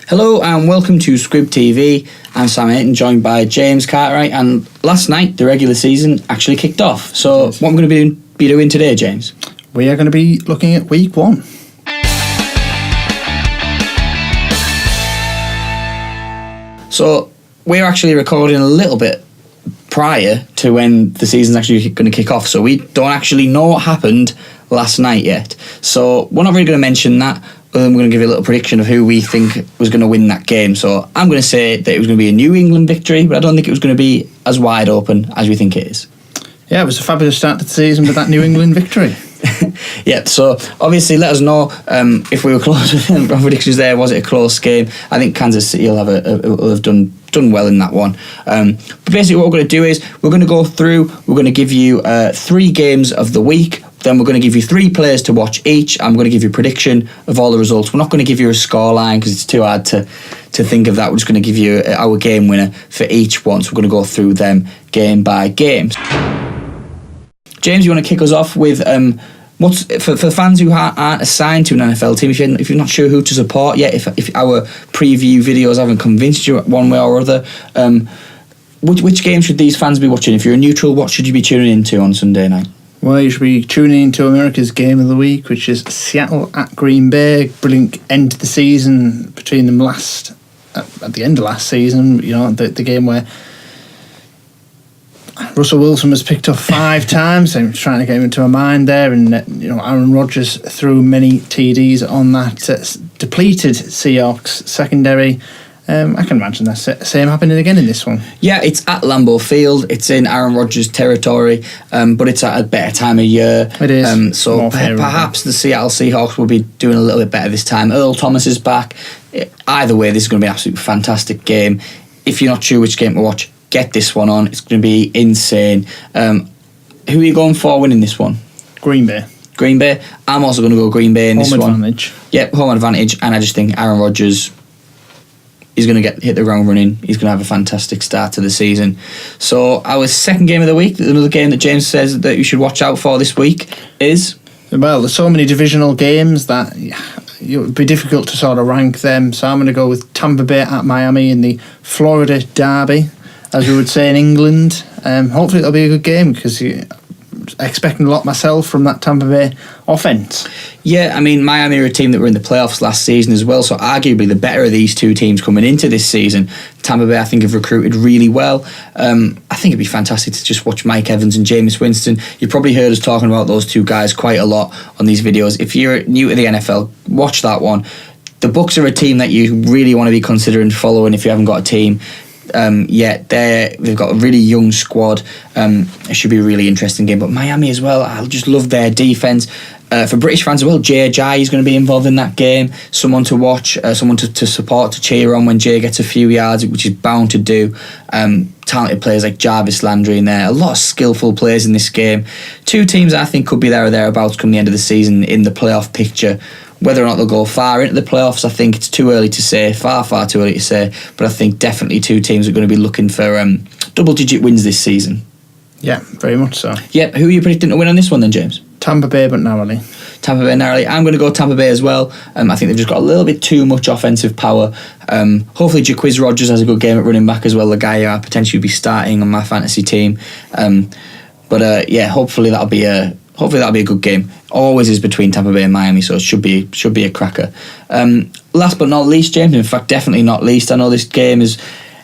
Hello and welcome to Squib TV. I'm Sam Ayton, joined by James Cartwright, and last night the regular season actually kicked off. So what I'm going to be doing today, James? We are going to be looking at week one. So we're actually recording a little bit prior to when the season's actually going to kick off, so we don't actually know what happened last night yet. So we're not really going to mention that. We're going to give you a little prediction of who we think was going to win that game. So I'm going to say that it was going to be a New England victory, but I don't think it was going to be as wide open as we think it is. Yeah, it was a fabulous start to the season with that New England victory. Yeah, so obviously let us know if we were close with our predictions there. Was it a close game? I think Kansas City will have done well in that one. But basically what we're going to do is we're going to go through, we're going to give you 3 games of the week. Then we're going to give you 3 players to watch each. I'm going to give you a prediction of all the results. We're not going to give you a scoreline because it's too hard to think of that. We're just going to give you our game winner for each one. So we're going to go through them game by game. James, you want to kick us off with what's for fans who aren't assigned to an NFL team? If you're not sure who to support yet, if our preview videos haven't convinced you one way or other, which game should these fans be watching? If you're a neutral, what should you be tuning into on Sunday night? Well, you should be tuning into America's game of the week, which is Seattle at Green Bay. Brilliant end to the season between them at the end of last season. You know, the game where Russell Wilson was picked off 5 times. I'm trying to get him into my mind there, and Aaron Rodgers threw many TDs on that depleted Seahawks secondary. I can imagine that same happening again in this one. Yeah, it's at Lambeau Field. It's in Aaron Rodgers' territory, but it's at a better time of year. It is. So perhaps the Seattle Seahawks will be doing a little bit better this time. Earl Thomas is back. Either way, this is going to be an absolutely fantastic game. If you're not sure which game to watch, get this one on. It's going to be insane. Who are you going for winning this one? Green Bay. Green Bay. I'm also going to go Green Bay in this one. Home advantage. Yep, home advantage. And I just think Aaron Rodgers is going to hit the ground running. He's going to have a fantastic start to the season. So our second game of the week, another game that James says that you should watch out for this week is? Well, there's so many divisional games that it would be difficult to sort of rank them. So I'm going to go with Tampa Bay at Miami in the Florida Derby, as we would say in England. Hopefully it'll be a good game because you're expecting a lot myself from that Tampa Bay offence. Yeah, I mean, Miami are a team that were in the playoffs last season as well, so arguably the better of these two teams coming into this season. Tampa Bay, I think, have recruited really well. I think it'd be fantastic to just watch Mike Evans and Jameis Winston. You've probably heard us talking about those two guys quite a lot on these videos. If you're new to the NFL, watch that one. The Bucs are a team that you really want to be considering following if you haven't got a team. They've got a really young squad. It should be a really interesting game. But Miami as well, I just love their defence. For British fans as well, Jay Ajayi is going to be involved in that game. Someone to watch, someone to support, to cheer on when Jay gets a few yards, which is bound to do. Talented players like Jarvis Landry in there. A lot of skillful players in this game. Two teams I think could be there or thereabouts come the end of the season in the playoff picture. Whether or not they'll go far into the playoffs, I think it's too early to say, far too early to say, but I think definitely two teams are going to be looking for double-digit wins this season. Yeah, very much so. Yep, who are you predicting to win on this one then, James? Tampa Bay, but narrowly. Tampa Bay narrowly. I'm going to go Tampa Bay as well. I think they've just got a little bit too much offensive power. Hopefully Jaquiz Rodgers has a good game at running back as well, the guy who I potentially be starting on my fantasy team. Hopefully that'll be a good game. Always is between Tampa Bay and Miami, so it should be a cracker. Last but not least, James, in fact definitely not least, I know this game is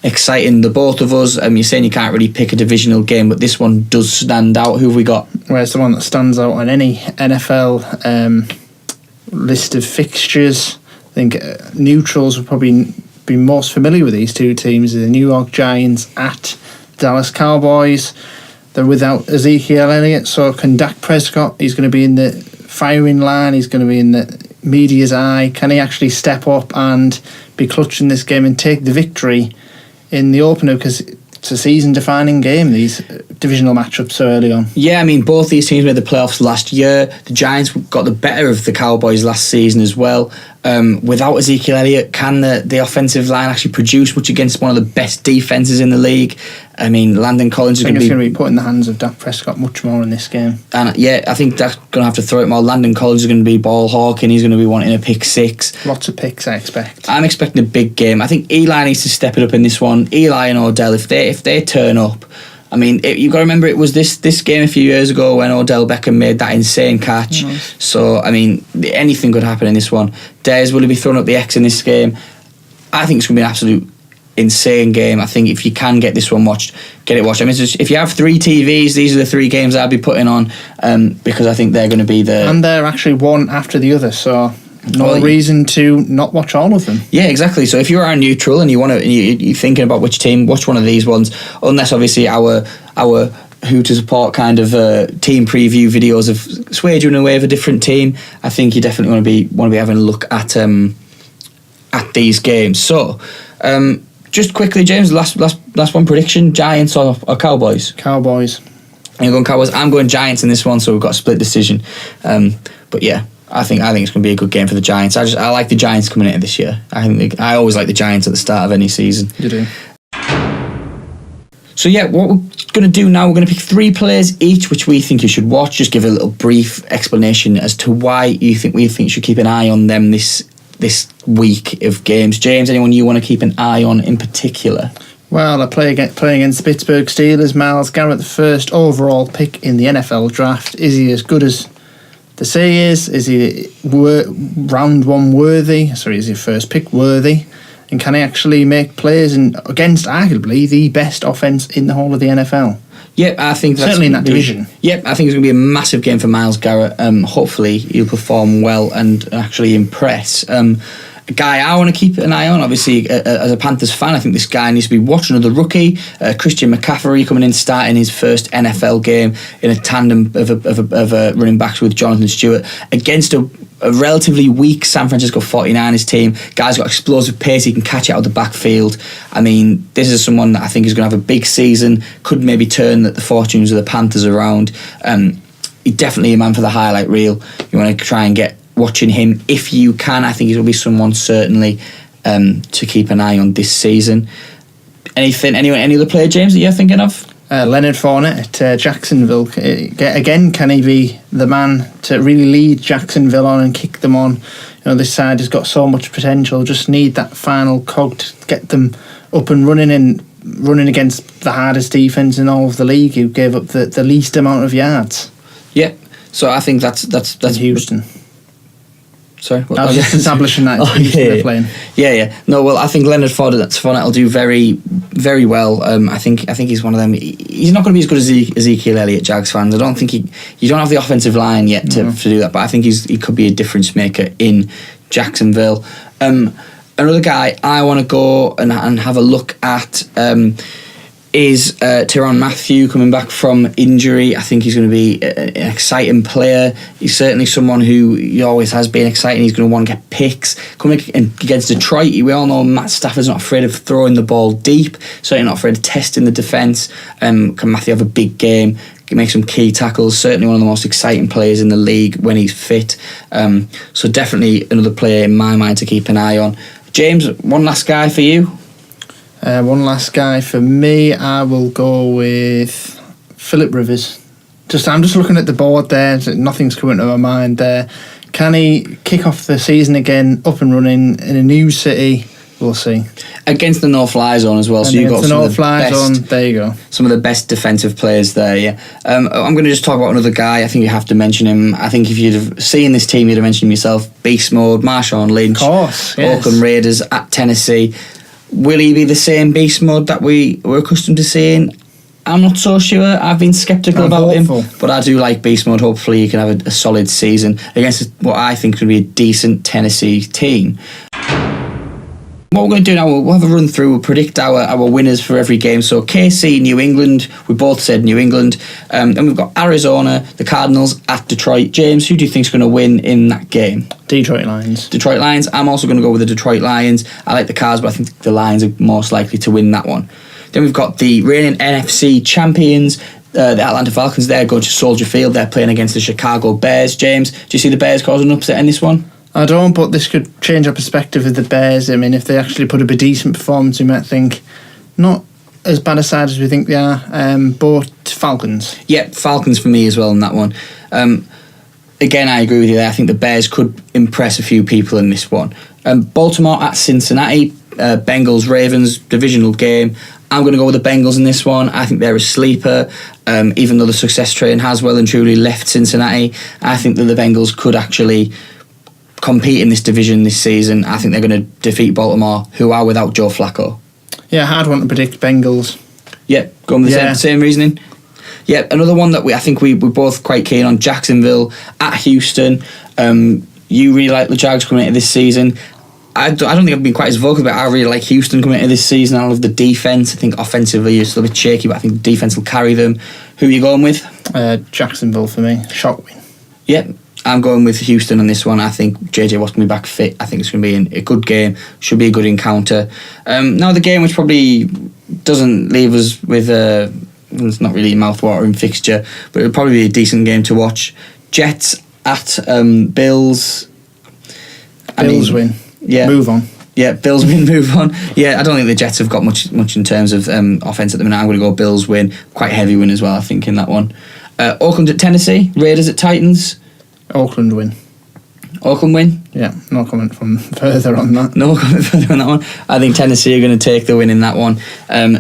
exciting the both of us. You're saying you can't really pick a divisional game, but this one does stand out. Who have we got? Well, it's the one that stands out on any NFL list of fixtures. I think neutrals would probably be most familiar with these two teams. The New York Giants at Dallas Cowboys. They're without Ezekiel Elliott, so can Dak Prescott, he's going to be in the firing line, he's going to be in the media's eye. Can he actually step up and be clutching this game and take the victory in the opener? Because it's a season-defining game, these divisional matchups so early on. Yeah, I mean, both these teams made the playoffs last year. The Giants got the better of the Cowboys last season as well. Without Ezekiel Elliott, can the offensive line actually produce much against one of the best defences in the league? I mean, Landon Collins is I think going it's to going to be put in the hands of Dak Prescott much more in this game. And yeah, I think Dak's going to have to throw it more. Landon Collins is going to be ball hawking. He's going to be wanting a pick six. Lots of picks, I expect. I'm expecting a big game. I think Eli needs to step it up in this one. Eli and Odell, if they turn up, I mean, you've got to remember it was this game a few years ago when Odell Beckham made that insane catch. Nice. So, I mean, anything could happen in this one. Dez, will he be throwing up the X in this game? I think it's going to be an absolute insane game. I think if you can get this one watched, get it watched. I mean, if you have 3 TVs, these are the 3 games I'd be putting on because I think they're going to be the... And they're actually one after the other, so... No reason to not watch all of them. Yeah, exactly. So if you are neutral and you're thinking about which team, watch one of these ones. Unless obviously our who to support kind of team preview videos have swayed you in a way of a different team. I think you definitely want to be having a look at these games. So just quickly, James, last one prediction: Giants or Cowboys? Cowboys. You're going Cowboys. I'm going Giants in this one, so we've got a split decision. But yeah. I think it's going to be a good game for the Giants. I like the Giants coming into this year. I always like the Giants at the start of any season. You do. So yeah, what we're going to do now, we're going to pick 3 players each, which we think you should watch. Just give a little brief explanation as to why we think you should keep an eye on them this week of games. James, anyone you want to keep an eye on in particular? Well, I playing against the Pittsburgh Steelers. Myles Garrett, the first overall pick in the NFL draft. Is he as good as they say he is? Is he round 1 worthy? Sorry, is he first pick worthy? And can he actually make plays against arguably the best offense in the whole of the NFL? Yep, I think that's certainly in that division. Yep, I think it's going to be a massive game for Myles Garrett. Hopefully, he'll perform well and actually impress. A guy I want to keep an eye on, obviously, as a Panthers fan, I think this guy needs to be watching. Another rookie, Christian McCaffrey, coming in, starting his first NFL game in a tandem of running backs with Jonathan Stewart against a relatively weak San Francisco 49ers team. Guy's got explosive pace, he can catch it out of the backfield. I mean, this is someone that I think is going to have a big season, could maybe turn the fortunes of the Panthers around. He's definitely a man for the highlight reel. You want to try and get watching him if you can. I think he will be someone certainly to keep an eye on this season. Any other player, James, that you're thinking of? Leonard Fournette at Jacksonville. Again, can he be the man to really lead Jacksonville on and kick them on? This side has got so much potential. Just need that final cog to get them up and running against the hardest defense in all of the league, who gave up the least amount of yards. Yeah. So I think that's Houston. Sorry, I was just establishing that. They're playing. Yeah. No, well, I think Leonard Fournette will do very, very well. I think he's one of them. He's not going to be as good as Ezekiel Elliott, Jags fans. I don't think you don't have the offensive line yet to do that, but I think he could be a difference maker in Jacksonville. Another guy I want to go and have a look at is Tyrann Mathieu coming back from injury. I think he's going to be an exciting player. He's certainly someone who he always has been exciting. He's going to want to get picks. Coming against Detroit, we all know Matt Stafford's not afraid of throwing the ball deep, certainly not afraid of testing the defence. Can Mathieu have a big game? Can make some key tackles. Certainly one of the most exciting players in the league when he's fit. So definitely another player in my mind to keep an eye on. James, one last guy for you? One last guy for me, I will go with Philip Rivers. I'm just looking at the board there, nothing's coming to my mind there. Can he kick off the season again, up and running in a new city? We'll see. Against the no-fly zone as well, so you've got some of the best. There you go. Some of the best defensive players there. Yeah. I'm going to just talk about another guy. I think you have to mention him. I think if you'd have seen this team, you'd have mentioned him yourself. Beast mode, Marshawn Lynch, of course, yes. Oakland Raiders at Tennessee. Will he be the same beast mode that we were accustomed to seeing? I'm not so sure. I've been sceptical about him, but I do like beast mode. Hopefully he can have a solid season against what I think could be a decent Tennessee team. What we're going to do now, we'll have a run through, we'll predict our winners for every game. So KC, New England, we both said New England. And we've got Arizona, the Cardinals at Detroit. James, who do you think is going to win in that game? Detroit Lions. Detroit Lions. I'm also going to go with the Detroit Lions. I like the Cards, but I think the Lions are most likely to win that one. Then we've got the reigning NFC champions, the Atlanta Falcons. They're going to Soldier Field. They're playing against the Chicago Bears. James, do you see the Bears causing an upset in this one? I don't, but this could change our perspective of the Bears. I mean, if they actually put up a decent performance, we might think not as bad a side as we think they are. But Falcons. Yeah, Falcons for me as well in that one. Again, I agree with you there. I think the Bears could impress a few people in this one. Baltimore at Cincinnati, Bengals, Ravens, divisional game. I'm going to go with the Bengals in this one. I think they're a sleeper. Even though the success train has well and truly left Cincinnati, I think that the Bengals could actually compete in this division this season. I think they're going to defeat Baltimore, who are without Joe Flacco. Yeah, hard one to predict. Bengals. Yeah, going with the same reasoning. Yeah, another one that I think we're both quite keen on, Jacksonville at Houston. You really like the Jags coming into this season. I don't think I've been quite as vocal about it. I really like Houston coming into this season. I love the defence. I think offensively it's a little bit shaky, but I think the defence will carry them. Who are you going with? Jacksonville for me. Shock win. Yeah, I'm going with Houston on this one. I think JJ Watt's going to be back fit. I think it's going to be a good game. Should be a good encounter. Now the game which probably doesn't leave us with it's not really a mouth-watering fixture, but it'll probably be a decent game to watch. Jets at Bills. Bills win. Yeah. Move on. Yeah, Bills win, move on. Yeah, I don't think the Jets have got much in terms of offence at the minute. I'm going to go Bills win. Quite heavy win as well, I think, in that one. Auckland at Tennessee. Raiders at Titans. Auckland win. Auckland win? Yeah, no comment from further on that. No comment further on that one. I think Tennessee are going to take the win in that one.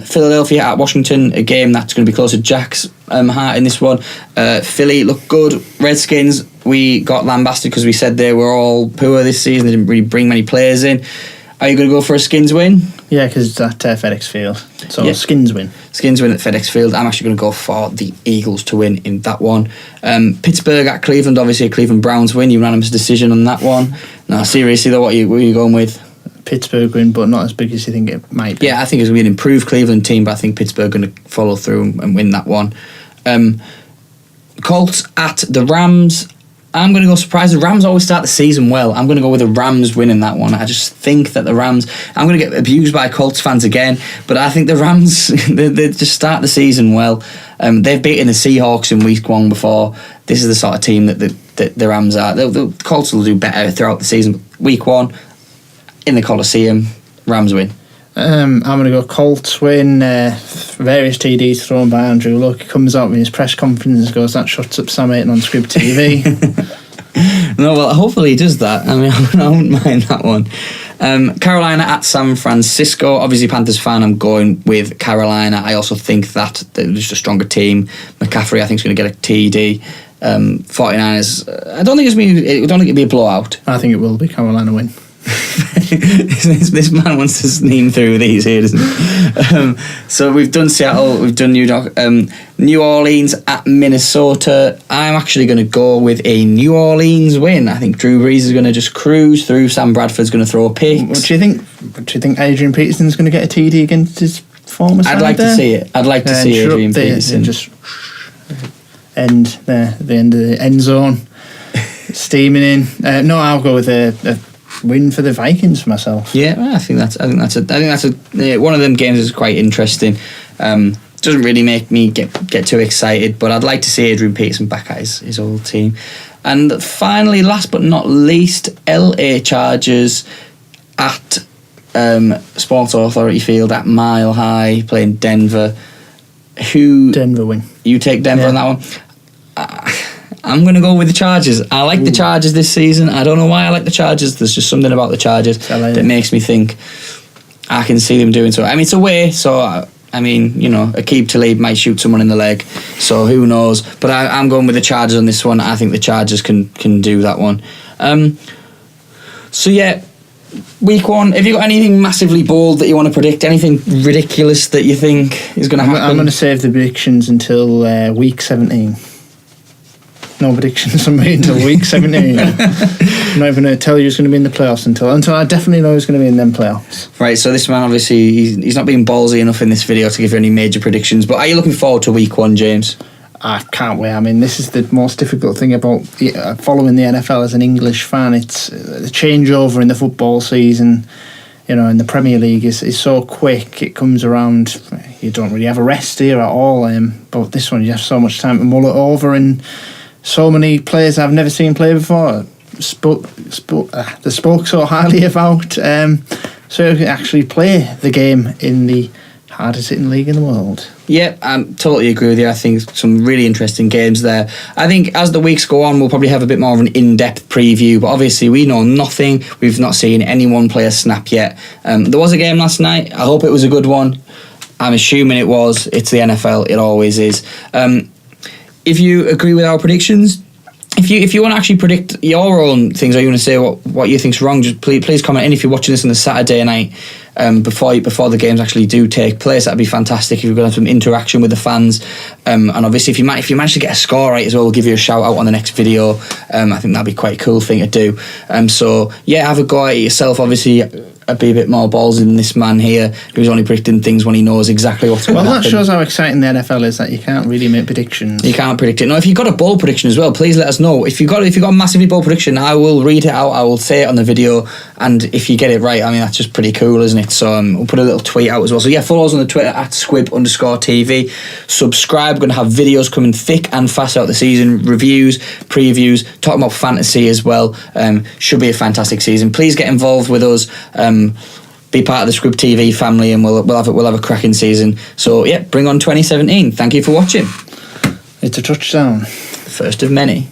Philadelphia at Washington, a game that's going to be close to Jack's heart in this one. Philly look good. Redskins, we got lambasted because we said they were all poor this season. They didn't really bring many players in. Are you going to go for a Skins win? Yeah, because it's at FedEx Field. So yeah. Skins win. Skins win at FedEx Field. I'm actually going to go for the Eagles to win in that one. Pittsburgh at Cleveland. Obviously a Cleveland Browns win. Unanimous decision on that one. No, seriously though, what are you going with? Pittsburgh win, but not as big as you think it might be. Yeah, I think it's going to be an improved Cleveland team, but I think Pittsburgh are going to follow through and win that one. Colts at the Rams. I'm going to go surprise. The Rams always start the season well. I'm going to go with the Rams winning that one. I just think that the Rams... I'm going to get abused by Colts fans again, but I think the Rams, they just start the season well. They've beaten the Seahawks in week one before. This is the sort of team that the Rams are. The Colts will do better throughout the season. Week one, in the Coliseum, Rams win. I'm going to go Colts win. Various TDs thrown by Andrew Luck. He comes out with his press conference and goes, "That shuts up Sam Ayton on Squib TV." No, well, hopefully he does that. I mean, I wouldn't mind that one. Carolina at San Francisco. Obviously, Panthers fan, I'm going with Carolina. I also think that they're just a stronger team. McCaffrey, I think, is going to get a TD. 49ers, I don't think it'll be a blowout. I think it will be Carolina win. This man wants to sneam through these here, doesn't he? So we've done Seattle, we've done New Orleans at Minnesota. I'm actually going to go with a New Orleans win. I think Drew Brees is going to just cruise through. Sam Bradford's going to throw picks. What do you think? Do you think Adrian Peterson's going to get a TD against his former side? I'd like to see it. I'd like to see Adrian Peterson just end there, the end of the end zone, steaming in. No, I'll go with a win for the Vikings for myself. Yeah, I think that's one of them games is quite interesting. Doesn't really make me get too excited, but I'd like to see Adrian Peterson back at his old team. And finally, last but not least, LA Chargers at Sports Authority Field at Mile High playing Denver. Denver win. You take Denver on that one. I'm going to go with the Chargers. I like the Chargers this season. I don't know why I like the Chargers. There's just something about the Chargers that makes me think I can see them doing so. I mean, it's away, so I mean, you know, Aqib Talib might shoot someone in the leg, so who knows? But I'm going with the Chargers on this one. I think the Chargers can do that one. So yeah, week one. Have you got anything massively bold that you want to predict? Anything ridiculous that you think is going to happen? I'm going to save the predictions until week 17. No predictions from me until week 17. I'm not even going to tell you who's going to be in the playoffs until I definitely know who's going to be in them playoffs. Right, so this man obviously he's not being ballsy enough in this video to give you any major predictions, but are you looking forward to week one, James? I can't wait. I mean, this is the most difficult thing about following the NFL as an English fan. It's the changeover in the football season. You know, in the Premier League is so quick. It comes around. You don't really have a rest here at all. But this one, you have so much time to mull it over, and so many players I've never seen play before. They spoke so highly about. So you can actually play the game in the Hardest hitting league in the world. Yeah, I totally agree with you. I think some really interesting games there. I think as the weeks go on, we'll probably have a bit more of an in-depth preview, but obviously we know nothing. We've not seen anyone play a snap yet. There was a game last night. I hope it was a good one. I'm assuming it was. It's the NFL. It always is. If you agree with our predictions, if you want to actually predict your own things, or you want to say what you think's wrong, just please comment in. If you're watching this on a Saturday night, before the games actually do take place, that'd be fantastic. If you're going to have some interaction with the fans, and obviously if you manage to get a score right as well, we'll give you a shout out on the next video. I think that'd be quite a cool thing to do. So yeah, have a go at it yourself. Obviously, I'd be a bit more ballsy than this man here, who's only predicting things when he knows exactly what's going to happen. Well, that shows how exciting the NFL is, that you can't really make predictions. You can't predict it. No, if you've got a bold prediction as well, please let us know. If you've got a massively bold prediction, I will read it out. I will say it on the video, and if you get it right, I mean, that's just pretty cool, isn't it? So we'll put a little tweet out as well. So yeah, follow us on the Twitter at Squib_TV. Subscribe. We're going to have videos coming thick and fast out the season. Reviews, previews, talking about fantasy as well. Should be a fantastic season. Please get involved with us. Be part of the Squib TV family, and we'll have a cracking season. So yeah, bring on 2017. Thank you for watching. It's a touchdown. The first of many.